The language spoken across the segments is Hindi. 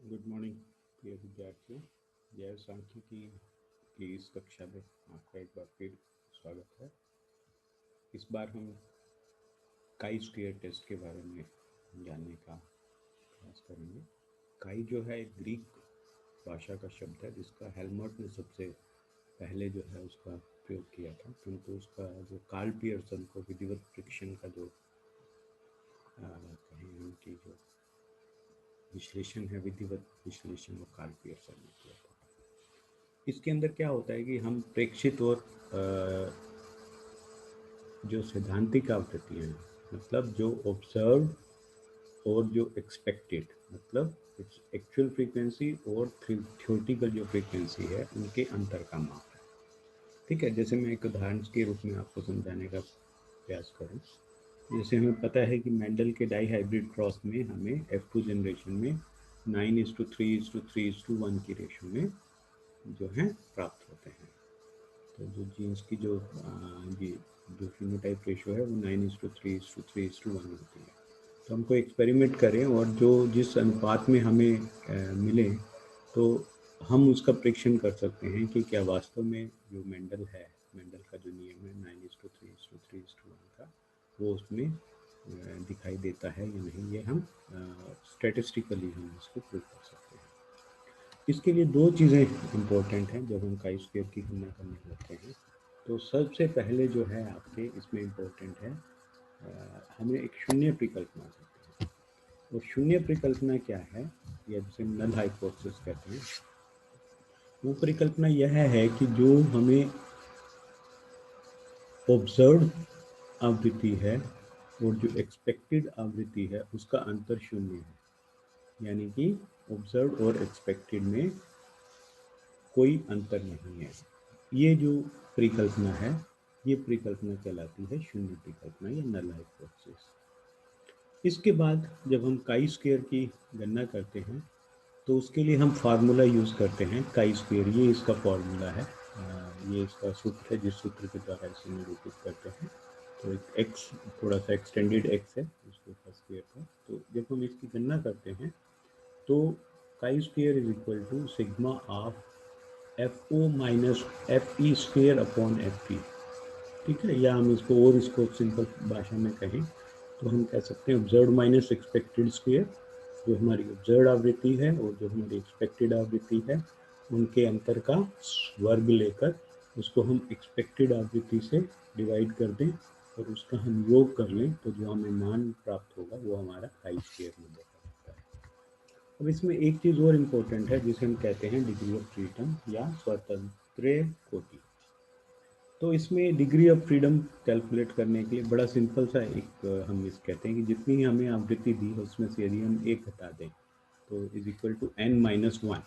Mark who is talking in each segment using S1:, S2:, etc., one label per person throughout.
S1: गुड मॉर्निंग प्रिय विद्यार्थियों। जैव सांख्यिकी की इस कक्षा में आपका एक बार फिर स्वागत है। इस बार हम काई स्क्वायर टेस्ट के बारे में जानने का प्रयास करेंगे। काई जो है एक ग्रीक भाषा का शब्द है जिसका हेलमट ने सबसे पहले जो है उसका प्रयोग किया था, किंतु उसका जो कार्ल पियर्सन को विधिवत परीक्षण का जो कहें उनकी जो विश्लेषण है, विधिवत विश्लेषण वो कार्ल पियर्सन ने किया था। इसके अंदर क्या होता है कि हम प्रेक्षित और जो सैद्धांतिक आवृत्तियाँ हैं, मतलब जो ऑब्जर्व और जो एक्सपेक्टेड, मतलब एक्चुअल फ्रीक्वेंसी और थ्योरेटिकल जो फ्रीक्वेंसी है उनके अंतर का माप है। ठीक है, जैसे मैं एक उदाहरण के रूप में आपको समझाने का प्रयास करूं। जैसे हमें पता है कि मेंडल के डाई हाइब्रिड क्रॉस में हमें F2 जनरेशन में 9:3:3:1 की रेशो में जो है प्राप्त होते हैं। तो जो जीन्स की ये जो फिनोटाइप रेशो है वो 9:3:3:1 होती है। तो हमको एक्सपेरिमेंट करें और जो जिस अनुपात में हमें मिले, तो हम उसका परीक्षण कर सकते हैं कि क्या वास्तव में जो मेंडल का जो नियम है 9:3:3:1 का, वो उसमें दिखाई देता है या नहीं। ये हम स्टैटिस्टिकली हम इसको प्रूव कर सकते हैं। इसके लिए दो चीज़ें इम्पोर्टेंट हैं जब हम काई स्क्वायर की गणना करने लगते हैं। तो सबसे पहले जो है आपके इसमें इम्पोर्टेंट है, हमें एक शून्य परिकल्पना करते हैं। और शून्य परिकल्पना क्या है, या जिसे नल हाइपोथेसिस कहते हैं, वो परिकल्पना यह है कि जो हमें ऑब्जर्व आवृत्ति है और जो एक्सपेक्टेड आवृत्ति है उसका अंतर शून्य है। यानी कि ऑब्जर्व और एक्सपेक्टेड में कोई अंतर नहीं है। ये जो परिकल्पना है, ये परिकल्पना कहलाती है शून्य परिकल्पना या नल हाइपोथेसिस। इसके बाद जब हम काई स्क्वायर की गणना करते हैं तो उसके लिए हम फार्मूला यूज़ करते हैं काई स्क्वायर। ये इसका फार्मूला है, ये इसका सूत्र है जिस सूत्र के द्वारा इसे निरूपित करते हैं। तो एक एक्स, थोड़ा सा एक्सटेंडेड एक्स है उसके ऊपर स्क्वायर का। तो जब हम इसकी गणना करते हैं तो chi square is equal to sigma of F O minus F E square upon F P. ठीक है, या हम इसको सिंपल भाषा में कहें तो हम कह सकते हैं ऑब्जर्व माइनस एक्सपेक्टेड स्क्वेयर। जो हमारी ऑब्जर्व आवृत्ति है और जो हमारी एक्सपेक्टेड आवृत्ति है उनके अंतर का वर्ग लेकर उसको हम एक्सपेक्टेड आवृत्ति से डिवाइड कर दें और उसका हम योग कर लें, तो जो हमें मान प्राप्त होगा वो हमारा काई स्क्वायर में देखा जाता है। अब इसमें एक चीज़ और इम्पोर्टेंट है जिसे हम कहते हैं डिग्री ऑफ फ्रीडम या स्वतंत्र कोटि। तो इसमें डिग्री ऑफ फ्रीडम कैलकुलेट करने के लिए बड़ा सिंपल सा एक हम इस कहते हैं कि जितनी हमें आवृत्ति दी है उसमें से यदि हम एक घटा दें तो इज इक्वल टू n-1।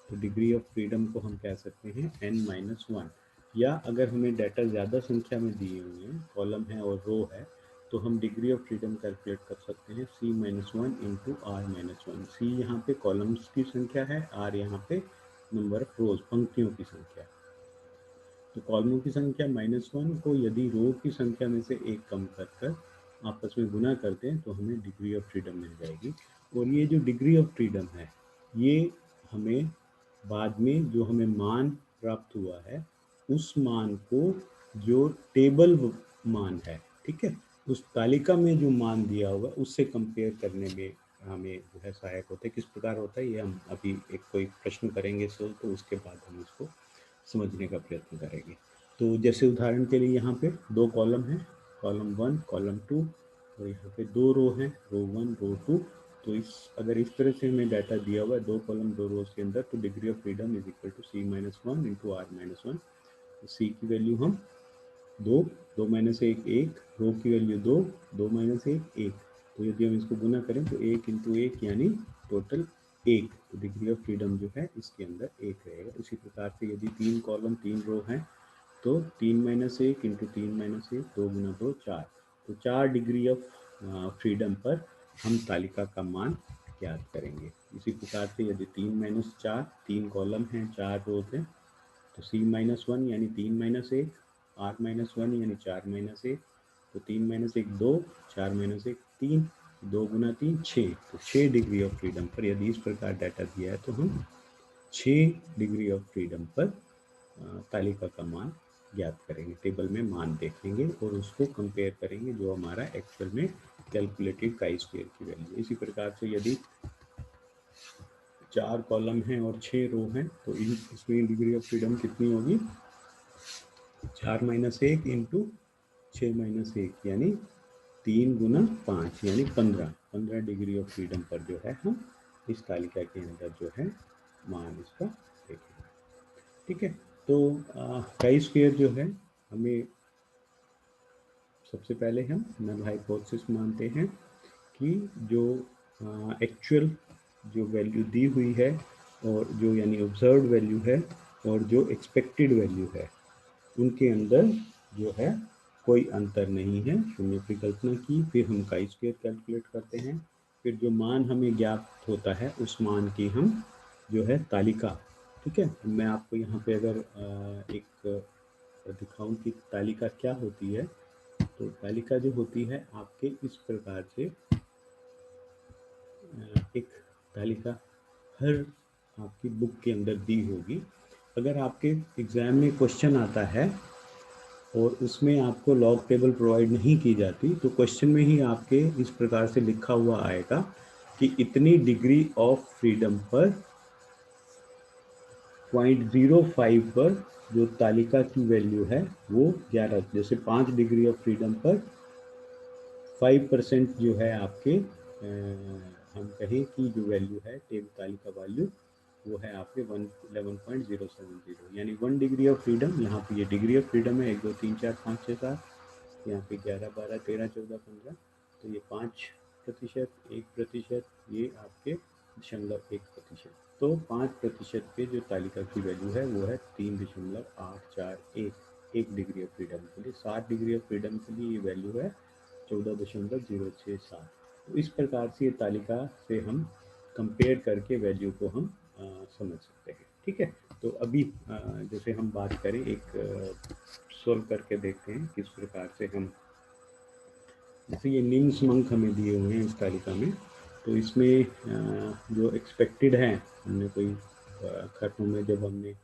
S1: तो डिग्री ऑफ फ्रीडम को हम कह सकते हैं n-1। या अगर हमें डाटा ज़्यादा संख्या में दिए हुए हैं, कॉलम है और रो है, तो हम डिग्री ऑफ फ्रीडम कैलकुलेट कर सकते हैं c-1 इंटू r-1। c यहाँ पे कॉलम्स की संख्या है, r यहाँ पे नंबर ऑफ रोज, पंक्तियों की संख्या। तो कॉलमों की संख्या -1 को यदि रो की संख्या में से एक कम कर कर आपस में गुना करते हैं तो हमें डिग्री ऑफ फ्रीडम मिल जाएगी। और ये जो डिग्री ऑफ फ्रीडम है, ये हमें बाद में जो हमें मान प्राप्त हुआ है उस मान को, जो टेबल मान है, ठीक है, उस तालिका में जो मान दिया हुआ उससे कंपेयर करने में हमें जो है सहायक होता है। किस प्रकार होता है ये हम अभी एक कोई प्रश्न करेंगे सो, तो उसके बाद हम इसको समझने का प्रयत्न करेंगे। तो जैसे उदाहरण के लिए यहाँ पे दो कॉलम हैं, कॉलम 1 कॉलम 2, और यहाँ पे दो रो हैं, रो 1 रो 2। तो अगर इस तरह से हमें डाटा दिया हुआ है दो कॉलम दो रोज के अंदर, तो degree of freedom is equal to c-1 into r-1। C की वैल्यू हम दो, दो माइनस एक एक, रो की वैल्यू दो, दो माइनस एक एक। तो यदि हम इसको गुना करें तो एक इंटू एक यानी टोटल एक। तो डिग्री ऑफ फ्रीडम जो है इसके अंदर एक रहेगा। इसी प्रकार से यदि तीन कॉलम तीन रो हैं तो तीन माइनस एक इंटू तीन माइनस एक, दो गुना दो चार। तो चार डिग्री ऑफ फ्रीडम पर हम तालिका का मान ज्ञात करेंगे। इसी प्रकार से यदि तीन माइनस चार, तीन कॉलम हैं चार रोज हैं, तो c-1 यानी तीन माइनस एक, r-1 यानी चार माइनस एक। तो तीन माइनस एक दो, चार माइनस एक तीन। 2 गुना 3 6, तो 6 डिग्री ऑफ फ्रीडम पर यदि इस प्रकार डाटा दिया है तो हम 6 डिग्री ऑफ फ्रीडम पर तालिका का मान ज्ञात करेंगे, टेबल में मान देखेंगे और उसको कंपेयर करेंगे जो हमारा एक्चुअल में कैलकुलेटेड काई स्क्वायर की वैल्यू। इसी प्रकार से यदि 4 कॉलम हैं और 6 रो हैं तो इसमें डिग्री ऑफ फ्रीडम कितनी होगी, 4 माइनस 1 इंटू 6 माइनस 1 यानी 3 गुना 5 यानी 15 डिग्री ऑफ फ्रीडम पर जो है हम इस तालिका के अंदर जो है मान इसका देखेंगे। ठीक है, तो काई स्क्वायर जो है हमें सबसे पहले हम नल हाइपोथेसिस मानते हैं कि जो एक्चुअल जो वैल्यू दी हुई है और जो यानी ऑब्जर्व्ड वैल्यू है और जो एक्सपेक्टेड वैल्यू है उनके अंदर जो है कोई अंतर नहीं है, शून्य की कल्पना की, फिर हम काई स्क्वायर कैलकुलेट करते हैं, फिर जो मान हमें ज्ञात होता है उस मान की हम जो है तालिका, ठीक है, मैं आपको यहाँ पे अगर एक दिखाऊं कि तालिका क्या होती है, तो तालिका जो होती है आपके इस प्रकार से एक तालिका हर आपकी बुक के अंदर दी होगी। अगर आपके एग्ज़ाम में क्वेश्चन आता है और उसमें आपको लॉग टेबल प्रोवाइड नहीं की जाती तो क्वेश्चन में ही आपके इस प्रकार से लिखा हुआ आएगा कि इतनी डिग्री ऑफ फ्रीडम पर 0.05 पर जो तालिका की वैल्यू है वो 11, जैसे 5 डिग्री ऑफ फ्रीडम पर 5% जो है आपके हम कहें कि जो वैल्यू है टेबल तालिका वैल्यू वो है आपके 11.070 यानी 1 डिग्री ऑफ फ्रीडम, यहाँ पे ये डिग्री ऑफ फ्रीडम है 1 2 3 4 5 6 7, यहाँ पे 11 12 13 14 15, तो ये 5%, 1%, ये आपके 0.1%, तो 5% पे जो तालिका की वैल्यू है वो है 3.841 1 डिग्री ऑफ फ्रीडम के लिए। 7 डिग्री ऑफ फ्रीडम के लिए ये वैल्यू है 14.067। तो इस प्रकार से ये तालिका से हम कंपेयर करके वैल्यू को हम समझ सकते हैं। ठीक है, तो अभी जैसे हम बात करें एक सोल्व करके देखते हैं किस प्रकार से हम, जैसे ये निम्स मंक हमें दिए हुए हैं इस तालिका में, तो इसमें जो एक्सपेक्टेड है, हमने कोई खत्म में जब हमने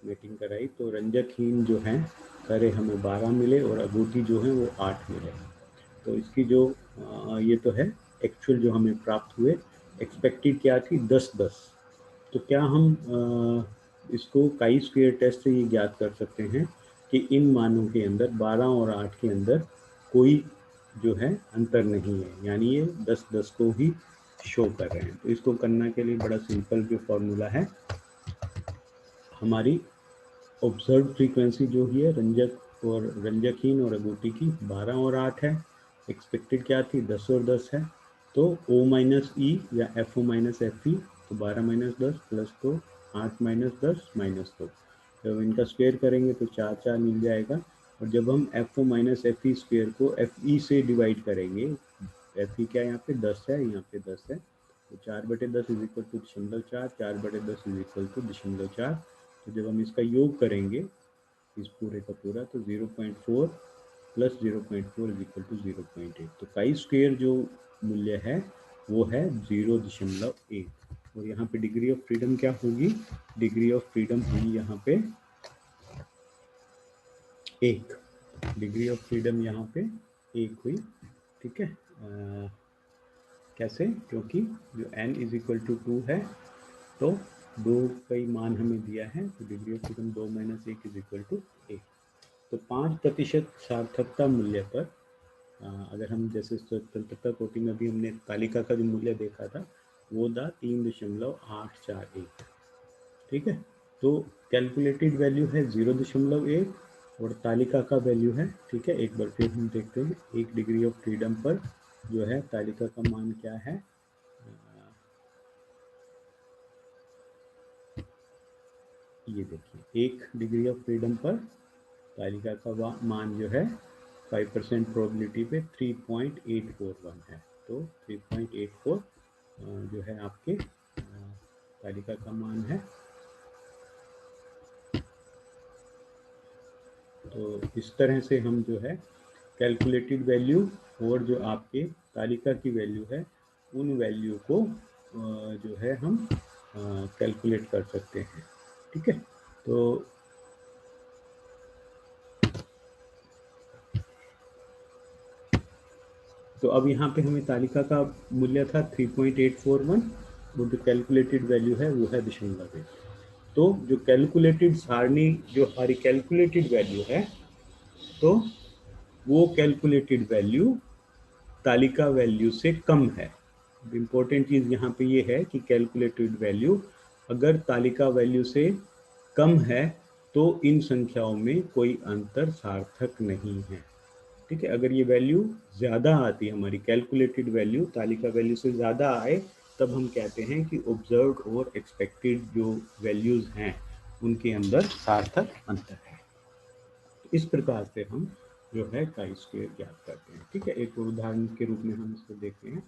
S1: मीटिंग कराई तो रंजकहीन जो हैं सारे हमें 12 मिले और अगूती जो है वो 8 मिले। तो इसकी जो ये तो है एक्चुअल जो हमें प्राप्त हुए, एक्सपेक्टेड क्या थी 10-10, तो क्या हम इसको काई स्क्वायर टेस्ट से ये ज्ञात कर सकते हैं कि इन मानों के अंदर 12 और 8 के अंदर कोई जो है अंतर नहीं है, यानी ये 10-10 को ही शो कर रहे हैं। तो इसको करने के लिए बड़ा सिंपल जो फॉर्मूला है, हमारी ऑब्जर्व फ्रीक्वेंसी जो ही है रंजकहीन और अगूती की 12 और 8 है, एक्सपेक्टेड क्या थी 10 और 10 है, तो O माइनस ई या FO माइनस FE, तो 12 माइनस 10 प्लस 2 8 माइनस 10 माइनस 2, जब इनका स्क्वायर करेंगे तो 4 4 मिल जाएगा, और जब हम FO माइनस FE स्क्वायर को FE से डिवाइड करेंगे, FE क्या यहाँ पे 10 है, यहाँ पे 10 है, तो 4/10 is equal to 0.4, 4/10 is equal to 0.4, तो जब हम इसका योग करेंगे इस पूरे का पूरा तो 0.4 प्लस 0.4 इज इक्वल टू 0.8, तो काई स्क्वायर जो मूल्य है वो है 0.1, और यहाँ पे डिग्री ऑफ फ्रीडम क्या होगी, डिग्री ऑफ फ्रीडम होगी यहाँ पे 1, डिग्री ऑफ फ्रीडम यहाँ पे 1 हुई। ठीक है, कैसे, क्योंकि जो n इज इक्वल टू 2 है तो 2 का ही मान हमें दिया है, तो degree of freedom 2 minus 1 is equal to 1, तो 5% सार्थकता मूल्य पर अगर हम जैसे स्वतंत्रता कोटि में भी हमने तालिका का जो मूल्य देखा था वो था 3.841। ठीक है, तो कैलकुलेटेड वैल्यू है 0.1 और तालिका का वैल्यू है, ठीक है, एक बार फिर हम देखते हैं 1 डिग्री ऑफ फ्रीडम पर जो है तालिका का मान क्या है, ये देखिए 1 डिग्री ऑफ फ्रीडम पर तालिका का मान जो है 5% प्रोबेबिलिटी पे 3.841 है, तो 3.84 जो है आपके तालिका का मान है। तो इस तरह से हम जो है कैलकुलेटेड वैल्यू और जो आपके तालिका की वैल्यू है उन वैल्यू को जो है हम कैलकुलेट कर सकते हैं। ठीक है, तो अब यहाँ पे हमें तालिका का मूल्य था 3.841 और जो कैलकुलेटेड वैल्यू है वो है 0.1। तो जो कैलकुलेटेड सारणी जो हमारी कैलकुलेटेड वैल्यू है, तो वो कैलकुलेटेड वैल्यू तालिका वैल्यू से कम है। इम्पोर्टेंट चीज़ यहाँ पे ये है कि कैलकुलेटेड वैल्यू अगर तालिका वैल्यू से कम है तो इन संख्याओं में कोई अंतर सार्थक नहीं है। ठीक है, अगर ये वैल्यू ज़्यादा आती है, हमारी कैलकुलेटेड वैल्यू तालिका वैल्यू से ज़्यादा आए, तब हम कहते हैं कि ऑब्जर्व्ड और एक्सपेक्टेड जो वैल्यूज़ हैं उनके अंदर सार्थक अंतर है। इस प्रकार से हम जो है काई स्क्वायर ज्ञात करते हैं। ठीक है, एक उदाहरण के रूप में हम इसको देखते हैं।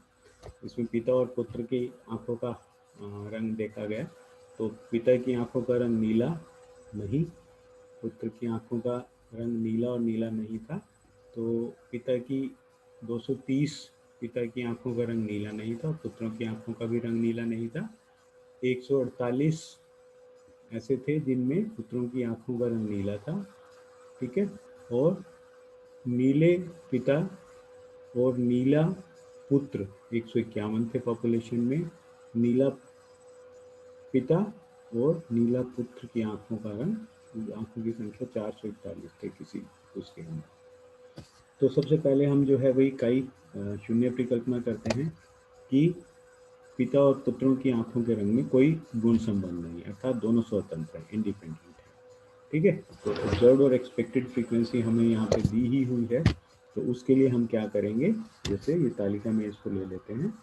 S1: इसमें पिता और पुत्र की आंखों का रंग देखा गया। तो पिता की आंखों का रंग नीला नहीं, पुत्र की आंखों का रंग नीला और नीला नहीं था। तो पिता की 230 पिता की आंखों का रंग नीला नहीं था, पुत्रों की आंखों का भी रंग नीला नहीं था। 148 ऐसे थे जिनमें पुत्रों की आंखों का रंग नीला था। ठीक है, और नीले पिता और नीला पुत्र 151 थे पॉपुलेशन में। नीला पिता और नीला पुत्र की आंखों का रंग, आंखों की संख्या 441 थे किसी उसके अंदर। तो सबसे पहले हम जो है वही कई शून्य परिकल्पना करते हैं कि पिता और पुत्रों की आंखों के रंग में कोई गुण संबंध नहीं है, अर्थात दोनों स्वतंत्र है, इंडिपेंडेंट है। ठीक है, तो ऑब्जर्व्ड और एक्सपेक्टेड फ्रीक्वेंसी हमें यहाँ पे दी ही हुई है। तो उसके लिए हम क्या करेंगे, जैसे ये तालिका में इसको ले लेते हैं।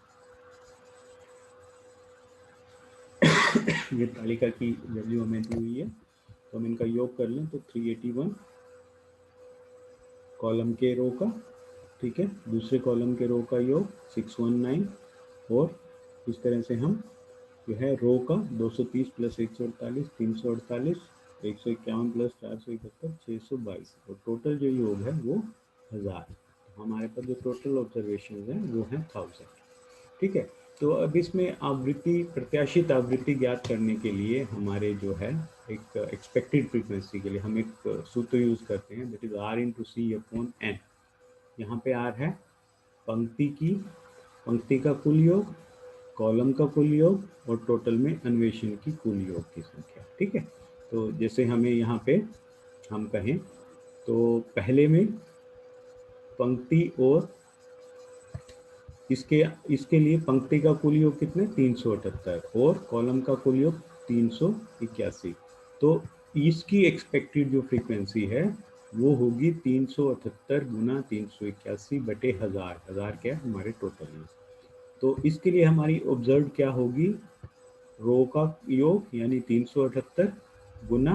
S1: ये तालिका की वैल्यू हमें दी हुई है, तो हम इनका योग कर लें तो 381 कॉलम के रो का, ठीक है, दूसरे कॉलम के रो का योग 619, और इस तरह से हम जो है रो का 230 प्लस 148 348, 151 प्लस 471 622, और टोटल जो योग है वो 1000। हमारे पास जो टोटल ऑब्जर्वेशन है वो है 1000। ठीक है, तो अब इसमें आवृत्ति, प्रत्याशित आवृत्ति ज्ञात करने के लिए हमारे जो है एक एक्सपेक्टेड फ्रीक्वेंसी के लिए हम एक सूत्र यूज करते हैं, that is R into C upon N. यहाँ पे आर है पंक्ति का कुल योग, कॉलम का कुल योग और टोटल में अन्वेषण की कुल योग की संख्या। ठीक है, तो जैसे हमें यहाँ पे हम कहें तो पहले में पंक्ति और इसके इसके लिए पंक्ति का कुल योग कितने 378 और कॉलम का कुल योग 381। तो इसकी एक्सपेक्टेड जो फ्रीक्वेंसी है वो होगी 378 गुना 381 बटे 1000। 1000 क्या है हमारे टोटल में। तो इसके लिए हमारी ऑब्जर्व क्या होगी, रो का योग यानी 378 गुना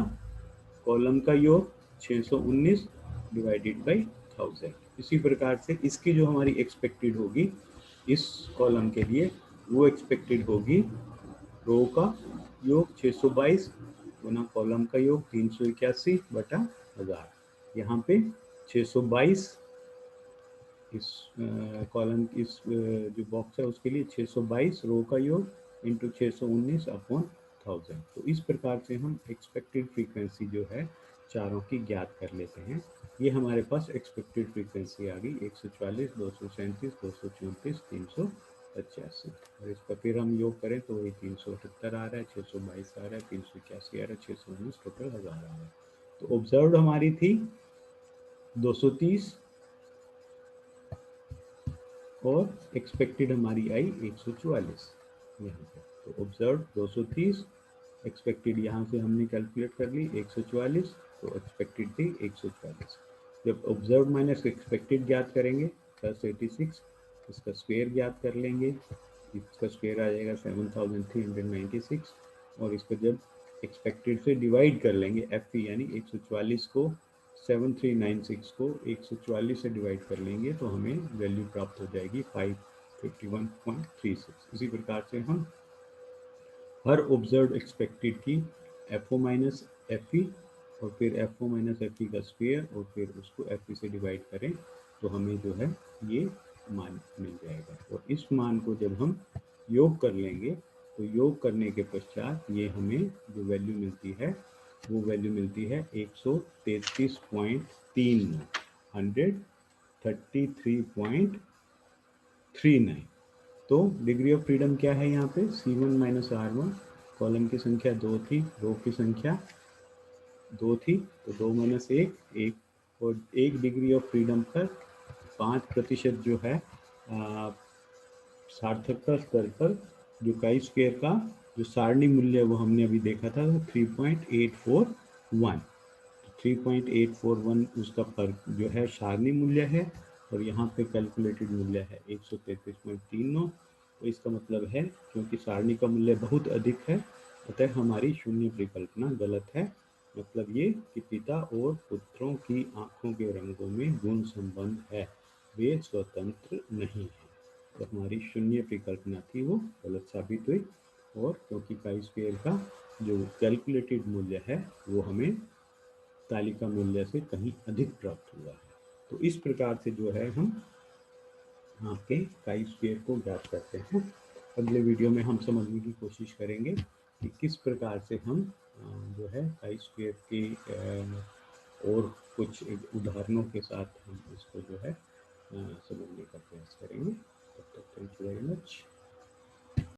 S1: कॉलम का योग 619 डिवाइडेड बाई 1000। इसी प्रकार से इसकी जो हमारी एक्सपेक्टेड होगी इस कॉलम के लिए, वो एक्सपेक्टेड होगी रो का योग 622 गुना कॉलम का योग 381 बटा 1000। यहाँ पे 622 इस कॉलम इस जो बॉक्स है उसके लिए 622 रो का योग इंटू 619 अपॉन 1000। तो इस प्रकार से हम एक्सपेक्टेड फ्रीक्वेंसी जो है चारों की ज्ञात कर लेते हैं। ये हमारे पास एक्सपेक्टेड फ्रीक्वेंसी आ गई 144 237 234 385। और इसका फिर हम योग करें तो वही 378 आ रहा है, 622 आ रहा है, 381 आ रहा है, 619, टोटल 1000 आ रहा है। तो ऑब्जर्व हमारी थी 230 और एक्सपेक्टेड हमारी आई 144 यहाँ पे। तो ऑब्जर्व 230, एक्सपेक्टेड यहाँ से हमने कैलकुलेट कर ली 144, तो एक्सपेक्टेड थी 144। जब ऑब्जर्व माइनस एक्सपेक्टेड ज्ञात करेंगे +86, इसका स्क्वायर ज्ञात कर लेंगे, इसका स्क्वायर आ जाएगा 7396, और इसको जब एक्सपेक्टेड से डिवाइड कर लेंगे एफ यानी 144 को 7396 को 144 से डिवाइड कर लेंगे तो हमें वैल्यू प्राप्त हो जाएगी 551.36। इसी प्रकार से हम हर ऑब्जर्व एक्सपेक्टेड की F O minus F E और फिर F O minus F E का स्क्वेयर और फिर उसको एफ ई से डिवाइड करें तो हमें जो है ये मान मिल जाएगा। और इस मान को जब हम योग कर लेंगे तो योग करने के पश्चात ये हमें जो वैल्यू मिलती है वो वैल्यू मिलती है 133.39, 133.39। तो डिग्री ऑफ फ्रीडम क्या है यहाँ पे, C1 माइनस R1, कॉलम की संख्या 2 थी, रो की संख्या 2 थी, तो 2 माइनस 1 1, और 1 डिग्री ऑफ फ्रीडम पर 5% जो है सार्थकता स्तर पर जो काई स्क्वायर का जो सारणी मूल्य वो हमने अभी देखा था 3.841, 3.841 उसका फर्क जो है सारणी मूल्य है, और यहाँ पे कैलकुलेटेड मूल्य है 133.39। तो इसका मतलब है क्योंकि सारणी का मूल्य बहुत अधिक है अतः हमारी शून्य परिकल्पना गलत है। मतलब ये कि पिता और पुत्रों की आंखों के रंगों में गुण संबंध है, वे स्वतंत्र नहीं है। तो हमारी शून्य परिकल्पना थी वो गलत साबित हुई, और क्योंकि काई स्क्वायर का जो कैलकुलेटेड मूल्य है वो हमें तालिका मूल्य से कहीं अधिक प्राप्त हुआ है। तो इस प्रकार से जो है हम आपके काई स्क्वायर को ज्ञात करते हैं। अगले वीडियो में हम समझने की कोशिश करेंगे कि किस प्रकार से हम जो है काई स्क्वायर के और कुछ उदाहरणों के साथ हम इसको जो है समझने का प्रयास करेंगे। तब तक थैंक यू वेरी मच।